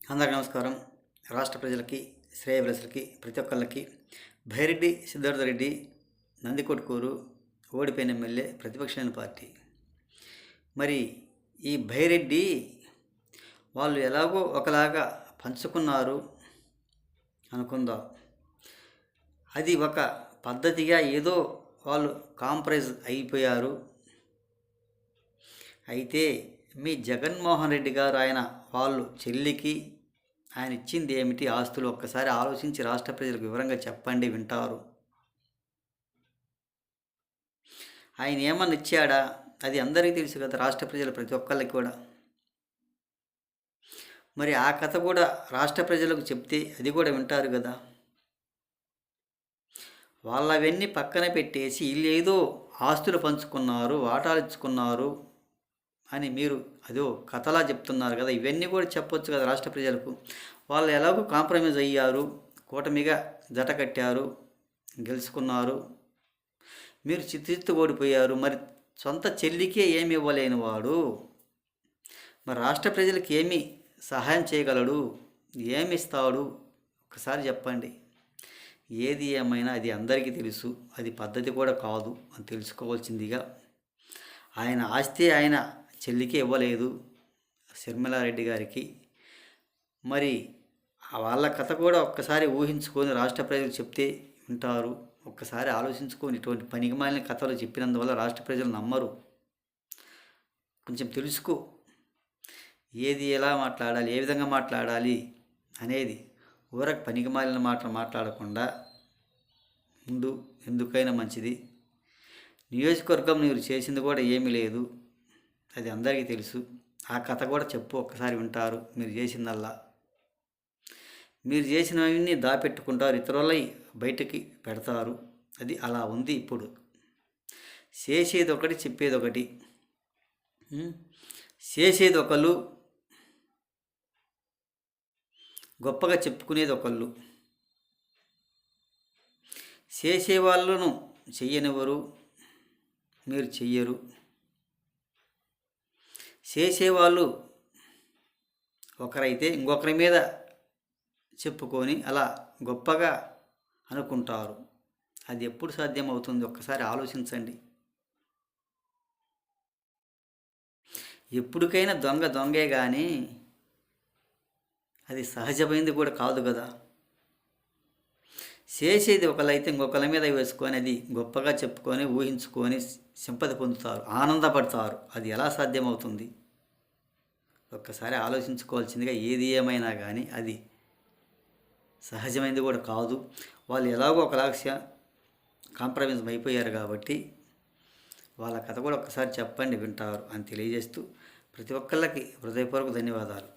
అందరికీ నమస్కారం. రాష్ట్ర ప్రజలకి, శ్రేయోభిలాషులకి, ప్రతి ఒక్కళ్ళకి భైరెడ్డి సిద్ధార్థ రెడ్డి నందికొట్కూరు ఓడిపోయిన ఎమ్మెల్యే, ప్రతిపక్షమైన పార్టీ. మరి ఈ భైరెడ్డి వాళ్ళు ఎలాగో ఒకలాగా పంచుకున్నారు అనుకుందాం. అది ఒక పద్ధతిగా ఏదో వాళ్ళు కాంప్రమైజ్ అయిపోయారు. అయితే మీ జగన్మోహన్ రెడ్డి గారు వాళ్ళు చెల్లికి ఆయన ఇచ్చింది ఏమిటి ఆస్తులు ఒక్కసారి ఆలోచించి రాష్ట్ర ప్రజలకు వివరంగా చెప్పండి, వింటారు. ఆయన ఏమన్నా ఇచ్చాడా? అది అందరికీ తెలుసు కదా, రాష్ట్ర ప్రజలు ప్రతి ఒక్కళ్ళకి కూడా. మరి ఆ కథ కూడా రాష్ట్ర ప్రజలకు చెప్తే అది కూడా వింటారు కదా. వాళ్ళవన్నీ పక్కన పెట్టేసి వీళ్ళు ఏదో ఆస్తులు పంచుకున్నారు, వాటాలు ఇచ్చుకున్నారు అని మీరు అదో కథలా చెప్తున్నారు కదా. ఇవన్నీ కూడా చెప్పొచ్చు కదా రాష్ట్ర ప్రజలకు. వాళ్ళు ఎలాగో కాంప్రమైజ్ అయ్యారు, కూటమిగా జట కట్టారు, గెలుచుకున్నారు. మీరు చిత్తు ఓడిపోయారు. మరి సొంత చెల్లికే ఏమి ఇవ్వలేని వాడు మరి రాష్ట్ర ప్రజలకు ఏమి సహాయం చేయగలడు? ఏమి ఇస్తాడు? ఒకసారి చెప్పండి. ఏది ఏమైనా అది అందరికీ తెలుసు, అది పద్ధతి కూడా కాదు అని తెలుసుకోవాల్సిందిగా. ఆయన ఆస్తి ఆయన చెల్లికి ఇవ్వలేదు, శర్మిలారెడ్డి గారికి. మరి వాళ్ళ కథ కూడా ఒక్కసారి ఊహించుకొని రాష్ట్ర ప్రజలు చెప్తే వింటారు. ఒక్కసారి ఆలోచించుకొని ఇటువంటి పనికిమాలిన కథలు చెప్పినందువల్ల రాష్ట్ర ప్రజలు నమ్మరు. కొంచెం తెలుసుకో, ఏది ఎలా మాట్లాడాలి, ఏ విధంగా మాట్లాడాలి అనేది. ఊరకు పనికిమాలిన మాటలు మాట్లాడకుండా ముందు ఎందుకైనా మంచిది. నియోజకవర్గం మీరు చేసింది కూడా ఏమీ లేదు, అది అందరికీ తెలుసు. ఆ కథ కూడా చెప్పు, ఒక్కసారి వింటారు. మీరు చేసిందల్లా మీరు చేసినవన్నీ దాపెట్టుకుంటారు, ఇతరులై బయటికి పెడతారు. అది అలా ఉంది ఇప్పుడు. చేసేది ఒకటి, చెప్పేది ఒకటి. చేసేది ఒకళ్ళు, గొప్పగా చెప్పుకునేది ఒకళ్ళు. చేసేవాళ్ళను చెయ్యనివ్వరు, మీరు చెయ్యరు. చేసేవాళ్ళు ఒకరైతే ఇంకొకరి మీద చెప్పుకొని అలా గొప్పగా అనుకుంటారు. అది ఎప్పుడు సాధ్యమవుతుంది? ఒక్కసారి ఆలోచించండి. ఎప్పటికైనా దొంగ దొంగే కానీ అది సహజమైంది కూడా కాదు కదా. చేసేది ఒకళ్ళైతే ఇంకొకళ్ళ మీద వేసుకొని అది గొప్పగా చెప్పుకొని ఊహించుకొని సింపతి పొందుతారు, ఆనందపడతారు. అది ఎలా సాధ్యమవుతుంది? ఒక్కసారి ఆలోచించుకోవాల్సిందిగా. ఏది ఏమైనా కానీ అది సహజమైనది కూడా కాదు. వాళ్ళు ఎలాగో ఒకలాగా కాంప్రమైజ్ అయిపోయారు కాబట్టి వాళ్ళ కథ కూడా ఒక్కసారి చెప్పండి, వింటారు అని తెలియజేస్తూ ప్రతి ఒక్కళ్ళకి హృదయపూర్వక ధన్యవాదాలు.